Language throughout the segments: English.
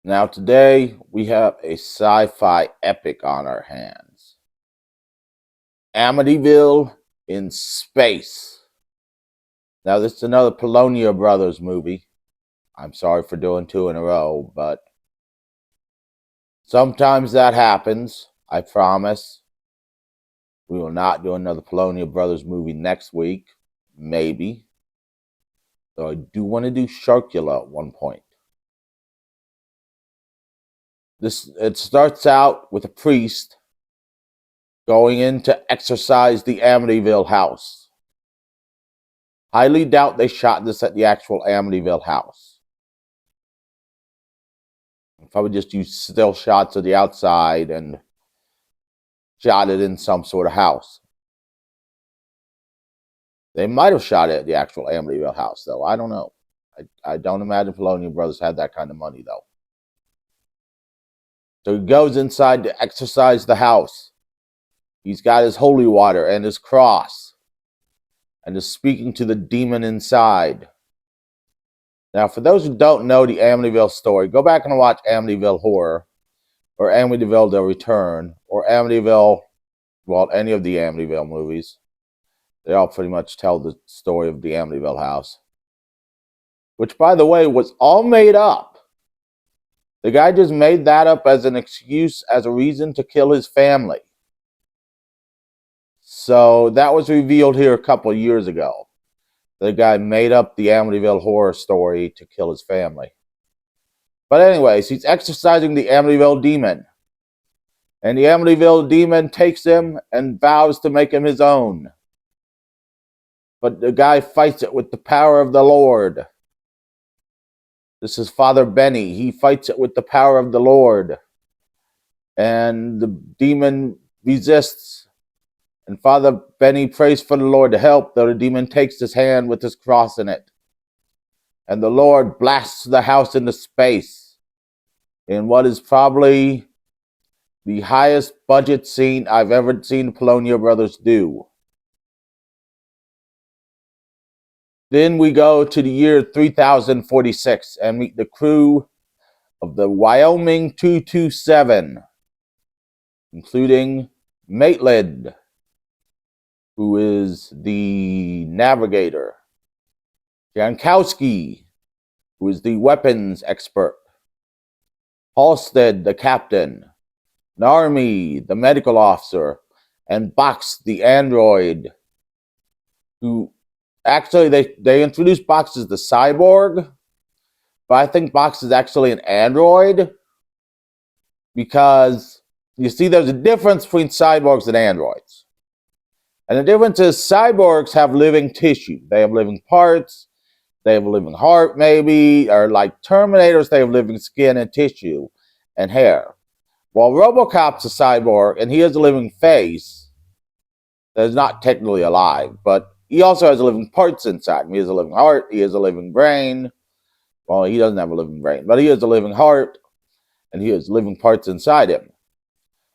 Now today we have a sci-fi epic on our hands. Amityville in space. Now this is another Polonia Brothers movie. I'm sorry for doing two in a row, but sometimes that happens. I promise. We will not do another Polonia Brothers movie next week. Maybe. Though I do want to do Sharkula at one point. It starts out with a priest going in to exorcise the Amityville house. Highly doubt they shot this at the actual Amityville house. Probably just used still shots of the outside and shot it in some sort of house. They might have shot it at the actual Amityville house, though. I don't know. I don't imagine Polonia Brothers had that kind of money, though. So he goes inside to exorcise the house. He's got his holy water and his cross, and is speaking to the demon inside. Now, for those who don't know the Amityville story, go back and watch Amityville Horror, or Amityville The Return, or Amityville, well, any of the Amityville movies. They all pretty much tell the story of the Amityville house. Which, by the way, was all made up. The guy just made that up as an excuse, as a reason to kill his family. So that was revealed here a couple of years ago. The guy made up the Amityville horror story to kill his family. But anyways, he's exorcising the Amityville demon. And the Amityville demon takes him and vows to make him his own. But the guy fights it with the power of the Lord. This is Father Benny. He fights it with the power of the Lord. And the demon resists. And Father Benny prays for the Lord to help, though the demon takes his hand with his cross in it. And the Lord blasts the house into space in what is probably the highest budget scene I've ever seen Polonia Brothers do. Then we go to the year 3046 and meet the crew of the Wyoming 227, including Maitland, who is the navigator, Jankowski, who is the weapons expert, Halstead, the captain, Narmi, the medical officer, and Box, the android, who actually they introduced Box as the cyborg, but I think Box is actually an android, because you see there's a difference between cyborgs and androids. And the difference is cyborgs have living tissue. They have living parts. They have a living heart, maybe. Or like Terminators, they have living skin and tissue and hair. While RoboCop's a cyborg, and he has a living face that is not technically alive, but he also has living parts inside him. He has a living heart. He has a living brain. Well, he doesn't have a living brain, but he has a living heart, and he has living parts inside him.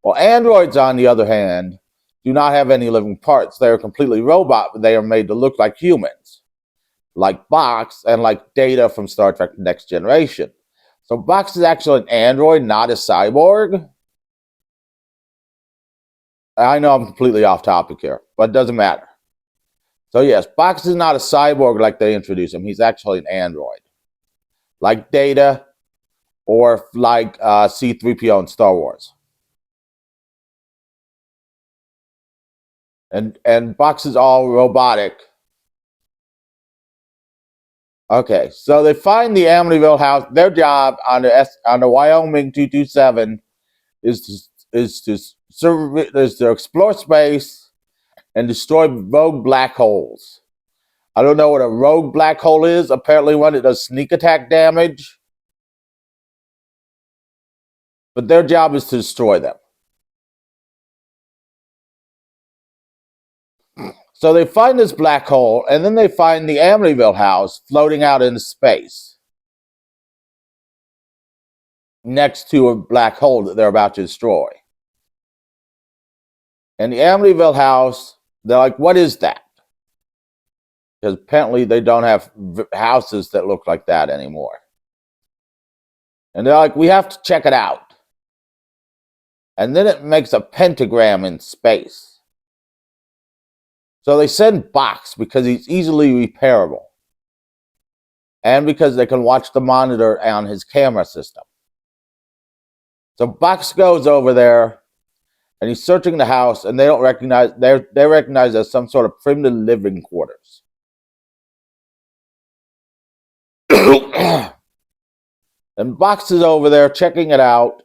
Well, androids, on the other hand, do not have any living parts. They are completely robot, but they are made to look like humans. Like Box and like Data from Star Trek Next Generation. So Box is actually an android, not a cyborg. I know I'm completely off topic here, but it doesn't matter. So yes, Box is not a cyborg like they introduce him. He's actually an android. Like Data or like C-3PO in Star Wars. And Box is all robotic. Okay, so they find the Amityville house. Their job on the Wyoming 227 is to explore space and destroy rogue black holes. I don't know what a rogue black hole is. Apparently one that does sneak attack damage. But their job is to destroy them. So they find this black hole, and then they find the Amityville house floating out into space next to a black hole that they're about to destroy. And the Amityville house, they're like, what is that? Because apparently they don't have houses that look like that anymore. And they're like, we have to check it out. And then it makes a pentagram in space. So they send Box because he's easily repairable. And because they can watch the monitor on his camera system. So Box goes over there and he's searching the house, and they recognize as some sort of primitive living quarters. And Box is over there checking it out,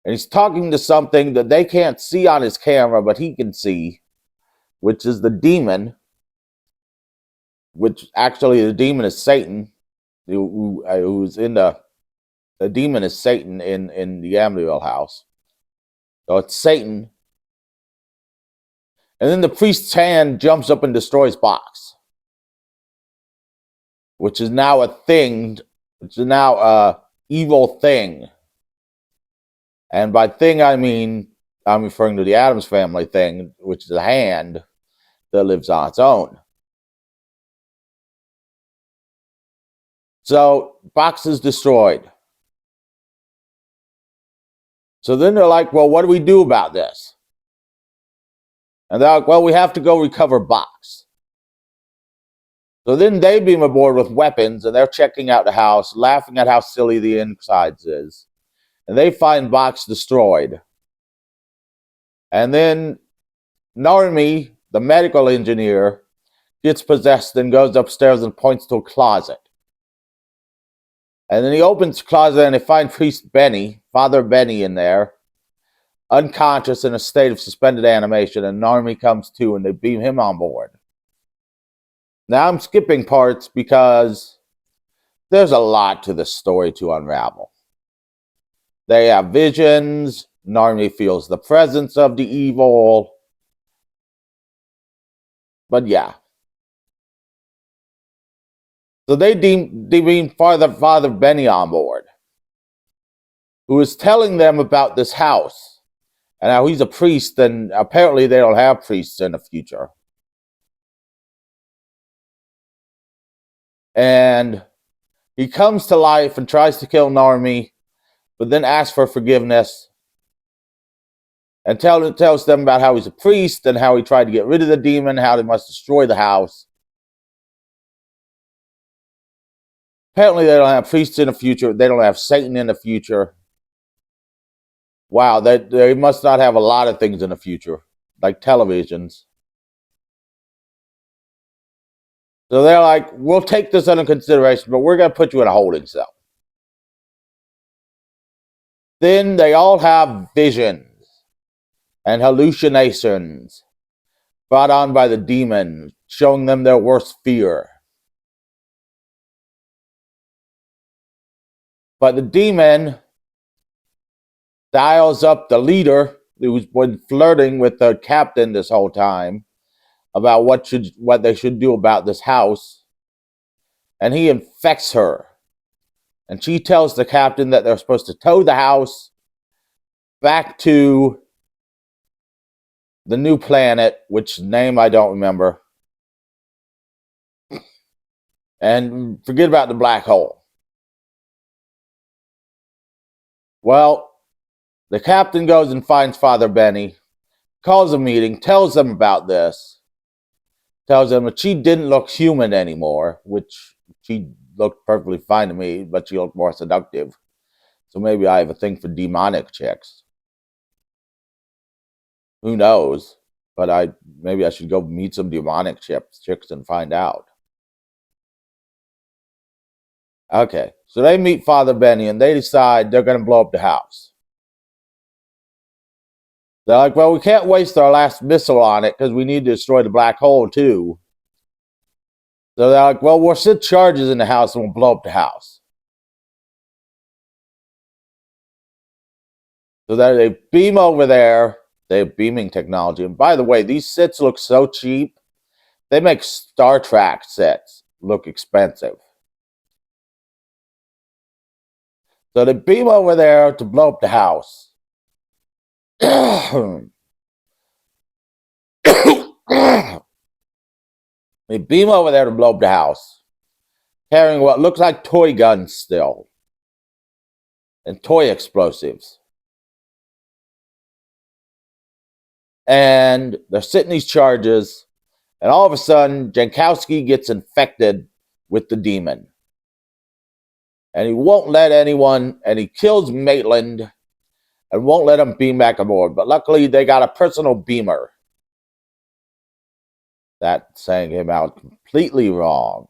and he's talking to something that they can't see on his camera, but he can see, which is the demon, which actually the demon is Satan, who's in the demon is Satan in the Amityville house. So it's Satan. And then the priest's hand jumps up and destroys Box, which is now a thing, which is now a evil thing. And by thing, I mean, I'm referring to the Addams Family thing, which is a hand that lives on its own. So Box is destroyed. So then they're like, well, what do we do about this? And they're like, well, we have to go recover Box. So then they beam aboard with weapons, and they're checking out the house, laughing at how silly the insides is. And they find Box destroyed. And then Normie, the medical engineer, gets possessed and goes upstairs and points to a closet. And then he opens the closet and they find Priest Benny, Father Benny, in there, unconscious in a state of suspended animation, and Normie comes to and they beam him on board. Now I'm skipping parts because there's a lot to this story to unravel. They have visions. Normie feels the presence of the evil. But yeah. So they beam Father Benny on board, who is telling them about this house and how he's a priest, and apparently they don't have priests in the future. And he comes to life and tries to kill Normie, but then asks for forgiveness and tells them about how he's a priest and how he tried to get rid of the demon, how they must destroy the house. Apparently they don't have priests in the future. They don't have Satan in the future. Wow, they must not have a lot of things in the future, like televisions. So they're like, we'll take this under consideration, but we're going to put you in a holding cell. Then they all have visions and hallucinations brought on by the demon, showing them their worst fear. But the demon dials up the leader, who's been flirting with the captain this whole time, about what they should do about this house. And he infects her. And she tells the captain that they're supposed to tow the house back to the new planet, which name I don't remember. And forget about the black hole. Well, the captain goes and finds Father Benny, calls a meeting, tells them about this, tells them that she didn't look human anymore, which she looked perfectly fine to me, but she looked more seductive. So maybe I have a thing for demonic chicks. Who knows? But maybe I should go meet some demonic chicks and find out. Okay, so they meet Father Benny and they decide they're going to blow up the house. They're like, well, we can't waste our last missile on it because we need to destroy the black hole too. So they're like, well, we'll set charges in the house and we'll blow up the house. So then they beam over there. They have beaming technology. And by the way, these sets look so cheap. They make Star Trek sets look expensive. So they beam over there to blow up the house. They beam over there to blow up the house, carrying what looks like toy guns still. and toy explosives. And they're sitting these charges, and all of a sudden, Jankowski gets infected with the demon. And he won't let anyone, and he kills Maitland and won't let him beam back aboard. But luckily, they got a personal beamer. That's saying him out completely wrong.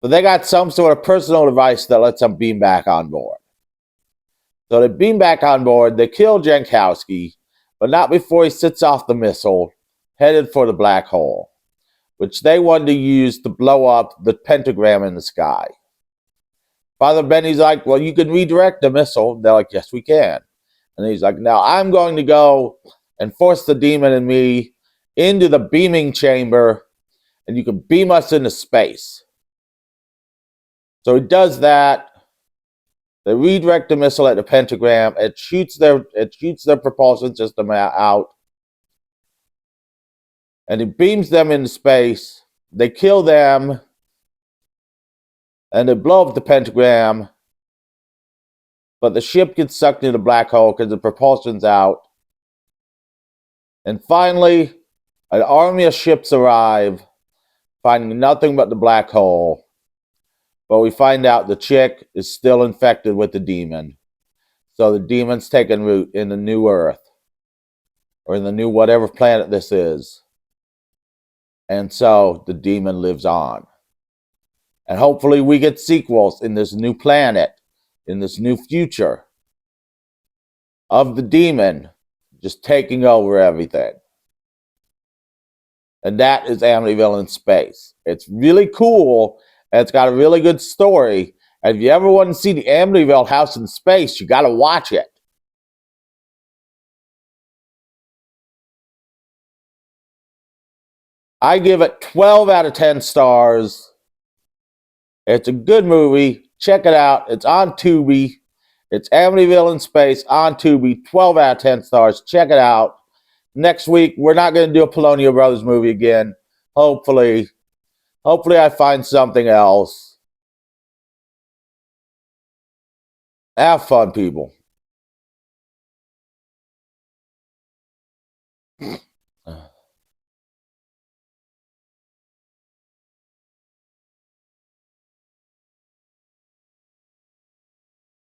But they got some sort of personal device that lets them beam back on board. So they beam back on board, they kill Jankowski, but not before he sits off the missile, headed for the black hole, which they wanted to use to blow up the pentagram in the sky. Father Benny's like, well, you can redirect the missile. They're like, yes, we can. And he's like, now I'm going to go and force the demon and me into the beaming chamber, and you can beam us into space. So he does that. They redirect the missile at the pentagram. It shoots their propulsion system out. And he beams them into space. They kill them. And they blow up the pentagram. But the ship gets sucked into the black hole because the propulsion's out. And finally, an army of ships arrive, finding nothing but the black hole. But we find out the chick is still infected with the demon. So the demon's taking root in the new Earth. Or in the new whatever planet this is. And so the demon lives on. And hopefully we get sequels in this new planet, in this new future, of the demon just taking over everything. And that is Amityville in space. It's really cool, and it's got a really good story. And if you ever want to see the Amityville house in space, you got to watch it. I give it 12 out of 10 stars. It's a good movie. Check it out. It's on Tubi. It's Amityville in space on Tubi. 12 out of 10 stars. Check it out. Next week, we're not going to do a Polonio Brothers movie again. Hopefully I find something else. Have fun, people.